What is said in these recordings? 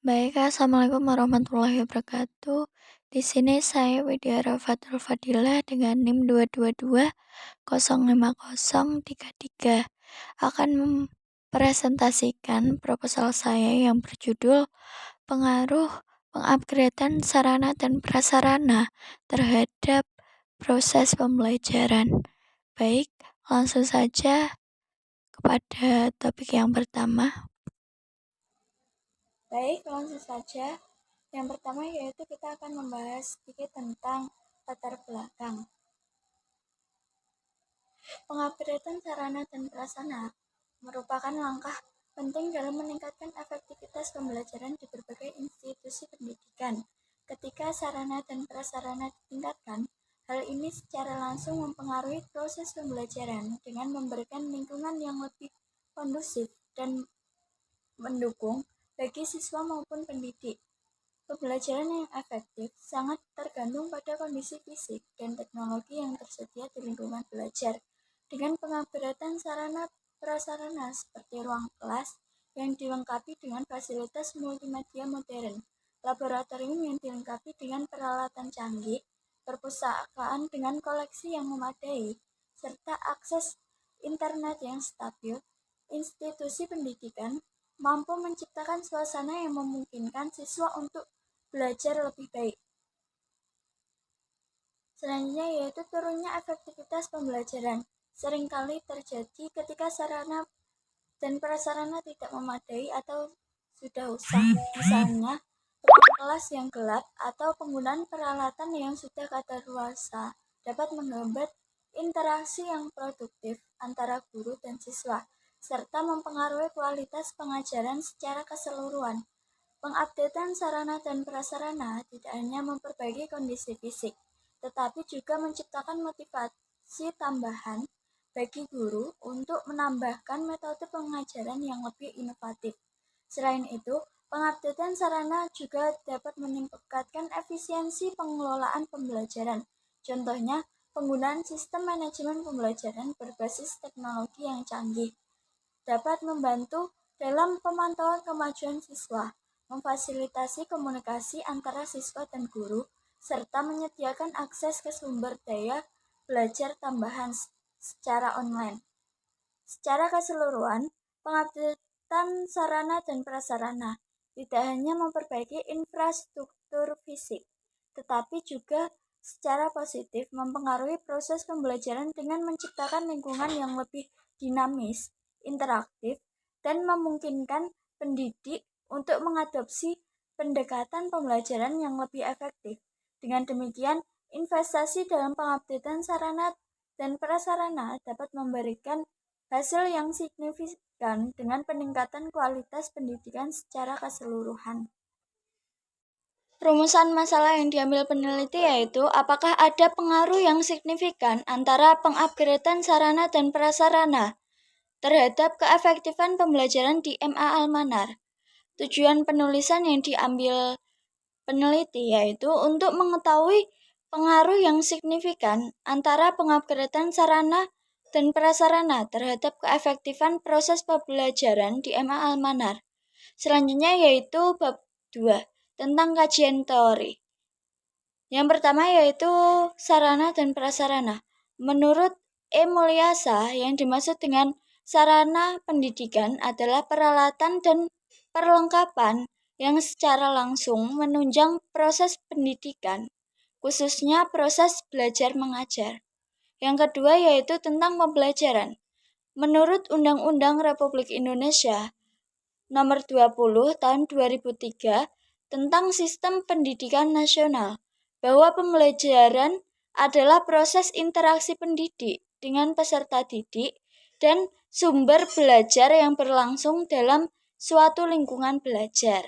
Baik, assalamualaikum warahmatullahi wabarakatuh. Di sini saya Widya Rafatul Fadilah dengan NIM 222050033 akan mempresentasikan proposal saya yang berjudul Pengaruh Pengupgradean Sarana dan Prasarana terhadap Proses Pembelajaran. Baik, langsung saja kepada topik yang pertama. Baik, langsung saja. Yang pertama yaitu kita akan membahas sedikit tentang latar belakang. Pengupgradean sarana dan prasarana merupakan langkah penting dalam meningkatkan efektivitas pembelajaran di berbagai institusi pendidikan. Ketika sarana dan prasarana ditingkatkan, hal ini secara langsung mempengaruhi proses pembelajaran dengan memberikan lingkungan yang lebih kondusif dan mendukung bagi siswa maupun pendidik. Pembelajaran yang efektif sangat tergantung pada kondisi fisik dan teknologi yang tersedia di lingkungan belajar. Dengan pengupgradean sarana prasarana seperti ruang kelas yang dilengkapi dengan fasilitas multimedia modern, laboratorium yang dilengkapi dengan peralatan canggih, perpustakaan dengan koleksi yang memadai, serta akses internet yang stabil, institusi pendidikan mampu menciptakan suasana yang memungkinkan siswa untuk belajar lebih baik. Selanjutnya yaitu turunnya efektivitas pembelajaran. Seringkali terjadi ketika sarana dan prasarana tidak memadai atau sudah usang. Misalnya, ruang kelas yang gelap atau penggunaan peralatan yang sudah kadaluarsa dapat menghambat interaksi yang produktif antara guru dan siswa, serta mempengaruhi kualitas pengajaran secara keseluruhan. Pengupdatean sarana dan prasarana tidak hanya memperbaiki kondisi fisik, tetapi juga menciptakan motivasi tambahan bagi guru untuk menambahkan metode pengajaran yang lebih inovatif. Selain itu, pengupdatean sarana juga dapat meningkatkan efisiensi pengelolaan pembelajaran. Contohnya, penggunaan sistem manajemen pembelajaran berbasis teknologi yang canggih dapat membantu dalam pemantauan kemajuan siswa, memfasilitasi komunikasi antara siswa dan guru, serta menyediakan akses ke sumber daya belajar tambahan secara online. Secara keseluruhan, pengupdatean sarana dan prasarana tidak hanya memperbaiki infrastruktur fisik, tetapi juga secara positif mempengaruhi proses pembelajaran dengan menciptakan lingkungan yang lebih dinamis, interaktif, dan memungkinkan pendidik untuk mengadopsi pendekatan pembelajaran yang lebih efektif. Dengan demikian, investasi dalam pengupdatean sarana dan prasarana dapat memberikan hasil yang signifikan dengan peningkatan kualitas pendidikan secara keseluruhan. Rumusan masalah yang diambil peneliti yaitu apakah ada pengaruh yang signifikan antara pengupgradean sarana dan prasarana terhadap keefektifan pembelajaran di MA Al-Manar. Tujuan penulisan yang diambil peneliti yaitu untuk mengetahui pengaruh yang signifikan antara pengupgradean sarana dan prasarana terhadap keefektifan proses pembelajaran di MA Al-Manar. Selanjutnya yaitu bab 2 tentang kajian teori. Yang pertama yaitu sarana dan prasarana. Menurut E. Mulyasa, yang dimaksud dengan sarana pendidikan adalah peralatan dan perlengkapan yang secara langsung menunjang proses pendidikan, khususnya proses belajar mengajar. Yang kedua yaitu tentang pembelajaran. Menurut Undang-Undang Republik Indonesia Nomor 20 Tahun 2003 tentang Sistem Pendidikan Nasional, bahwa pembelajaran adalah proses interaksi pendidik dengan peserta didik dan sumber belajar yang berlangsung dalam suatu lingkungan belajar.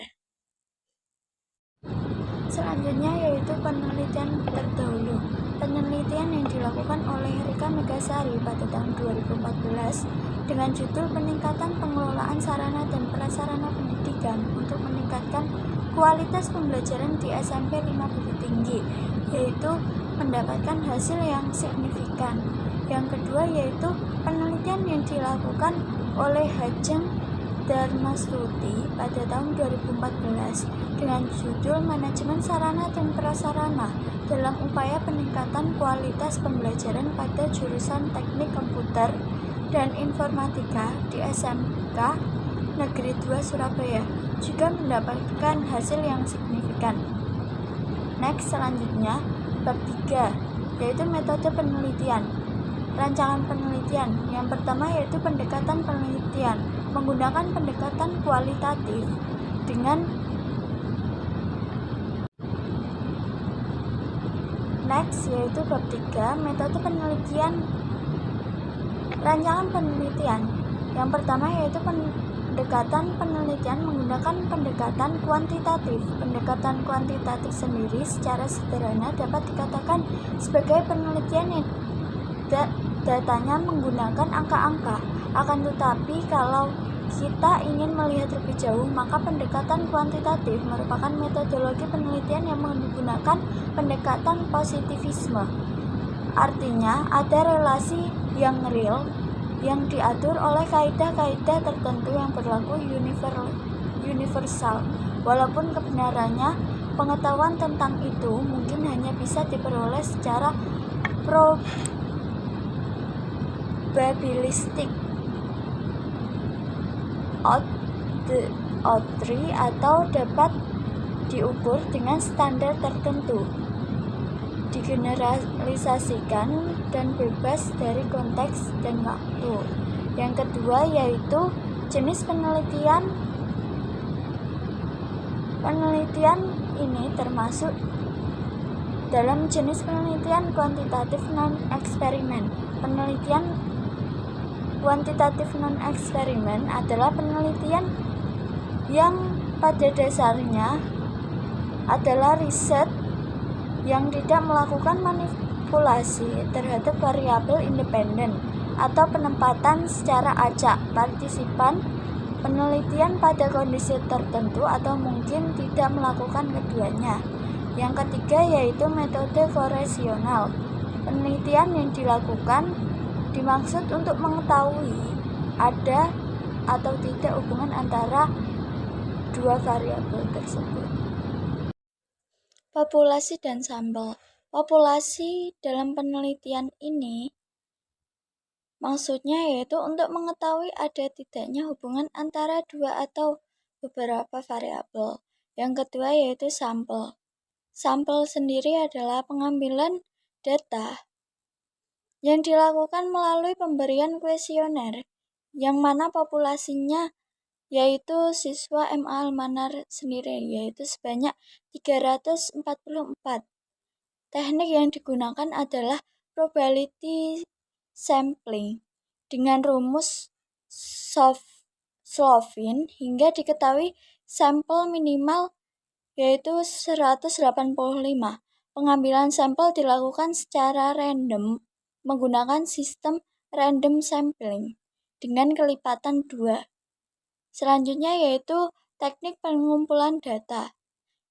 Selanjutnya yaitu penelitian terdahulu. Penelitian yang dilakukan oleh Rika Megasari pada tahun 2014 dengan judul Peningkatan Pengelolaan Sarana dan Prasarana Pendidikan untuk meningkatkan kualitas pembelajaran di SMP 5 Bukit Tinggi, yaitu mendapatkan hasil yang signifikan. Yang kedua yaitu penelitian yang dilakukan oleh Hajeng Darmastuti pada tahun 2014 dengan judul Manajemen Sarana dan Prasarana dalam upaya peningkatan kualitas pembelajaran pada jurusan Teknik Komputer dan Informatika di SMK Negeri 2 Surabaya juga mendapatkan hasil yang signifikan. Next, selanjutnya bab 3 yaitu metode penelitian. Rancangan penelitian yang pertama yaitu pendekatan penelitian menggunakan pendekatan kualitatif dengan next yaitu bab 3 metode penelitian. Rancangan penelitian yang pertama yaitu pendekatan penelitian menggunakan pendekatan kuantitatif. Pendekatan kuantitatif sendiri secara sederhana dapat dikatakan sebagai penelitian yang datanya menggunakan angka-angka. Akan tetapi kalau kita ingin melihat lebih jauh, maka pendekatan kuantitatif merupakan metodologi penelitian yang menggunakan pendekatan positivisme. Artinya, ada relasi yang real yang diatur oleh kaidah-kaidah tertentu yang berlaku universal. Walaupun kebenarannya, pengetahuan tentang itu mungkin hanya bisa diperoleh secara probabilistik outri atau dapat diukur dengan standar tertentu, digeneralisasikan dan bebas dari konteks dan waktu. Yang kedua yaitu jenis penelitian. Penelitian ini termasuk dalam jenis penelitian kuantitatif non-eksperimen. Penelitian kuantitatif non-eksperimen adalah penelitian yang pada dasarnya adalah riset yang tidak melakukan manipulasi terhadap variabel independen atau penempatan secara acak partisipan penelitian pada kondisi tertentu atau mungkin tidak melakukan keduanya. Yang ketiga yaitu metode koresional. Penelitian yang dilakukan dimaksud untuk mengetahui ada atau tidak hubungan antara dua variabel tersebut. Populasi dan sampel. Populasi dalam penelitian ini maksudnya yaitu untuk mengetahui ada tidaknya hubungan antara dua atau beberapa variabel. Yang kedua yaitu sampel. Sampel sendiri adalah pengambilan data yang dilakukan melalui pemberian kuesioner, yang mana populasinya yaitu siswa MA Almanar sendiri, yaitu sebanyak 344. Teknik yang digunakan adalah probability sampling dengan rumus Slovin hingga diketahui sampel minimal yaitu 185. Pengambilan sampel dilakukan secara random menggunakan sistem random sampling dengan kelipatan 2. Selanjutnya yaitu teknik pengumpulan data.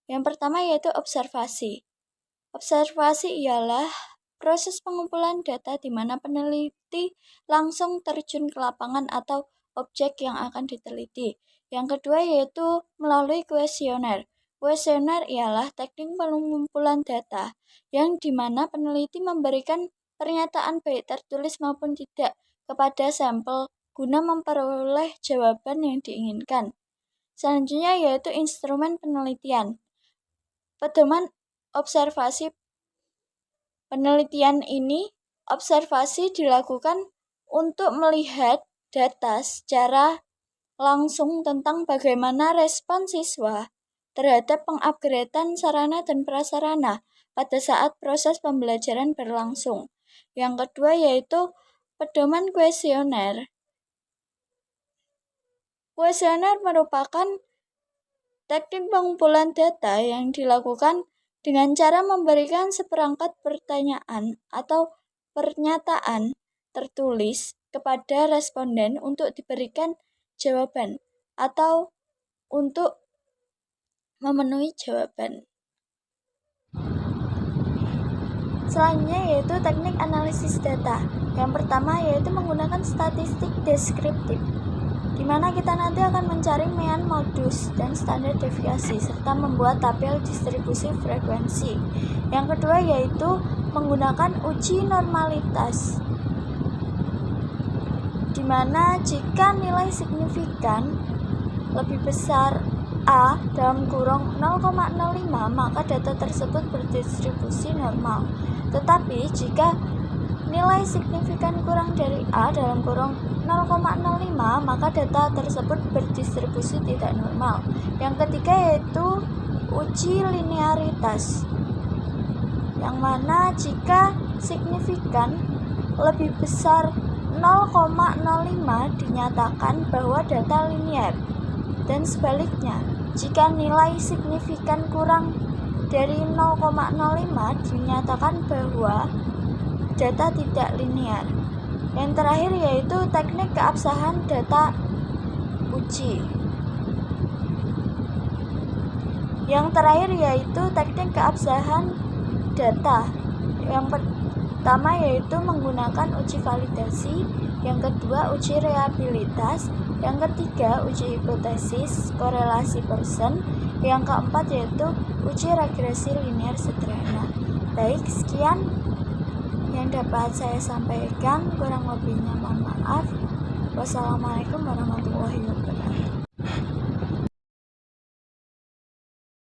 Yang pertama yaitu observasi. Observasi ialah proses pengumpulan data di mana peneliti langsung terjun ke lapangan atau objek yang akan diteliti. Yang kedua yaitu melalui kuesioner. Kuesioner ialah teknik pengumpulan data yang di mana peneliti memberikan pernyataan baik tertulis maupun tidak kepada sampel guna memperoleh jawaban yang diinginkan. Selanjutnya yaitu instrumen penelitian. Pedoman observasi penelitian ini, observasi dilakukan untuk melihat data secara langsung tentang bagaimana respon siswa terhadap pengupgradean sarana dan prasarana pada saat proses pembelajaran berlangsung. Yang kedua yaitu pedoman kuesioner. Kuesioner merupakan teknik pengumpulan data yang dilakukan dengan cara memberikan seperangkat pertanyaan atau pernyataan tertulis kepada responden untuk diberikan jawaban atau untuk memenuhi jawaban. Selanjutnya yaitu teknik analisis data. Yang pertama yaitu menggunakan statistik deskriptif. di mana kita nanti akan mencari mean modus dan standar deviasi serta membuat tabel distribusi frekuensi. Yang kedua yaitu menggunakan uji normalitas, di mana jika nilai signifikan lebih besar A dalam kurung 0,05 maka data tersebut berdistribusi normal. Tetapi jika nilai signifikan kurang dari A dalam kurung 0,05 maka data tersebut berdistribusi tidak normal. Yang ketiga yaitu uji linearitas, yang mana jika signifikan lebih besar 0,05 dinyatakan bahwa data linear, dan sebaliknya jika nilai signifikan kurang dari 0,05 dinyatakan bahwa data tidak linear. Yang terakhir yaitu teknik keabsahan data uji. Yang terakhir yaitu teknik keabsahan data. Yang pertama yaitu menggunakan uji validasi, yang kedua uji reliabilitas, yang ketiga uji hipotesis korelasi Pearson, yang keempat yaitu uji regresi linear sederhana. Baik, sekian yang dapat saya sampaikan, kurang lebihnya mohon maaf. Wassalamualaikum warahmatullahi wabarakatuh.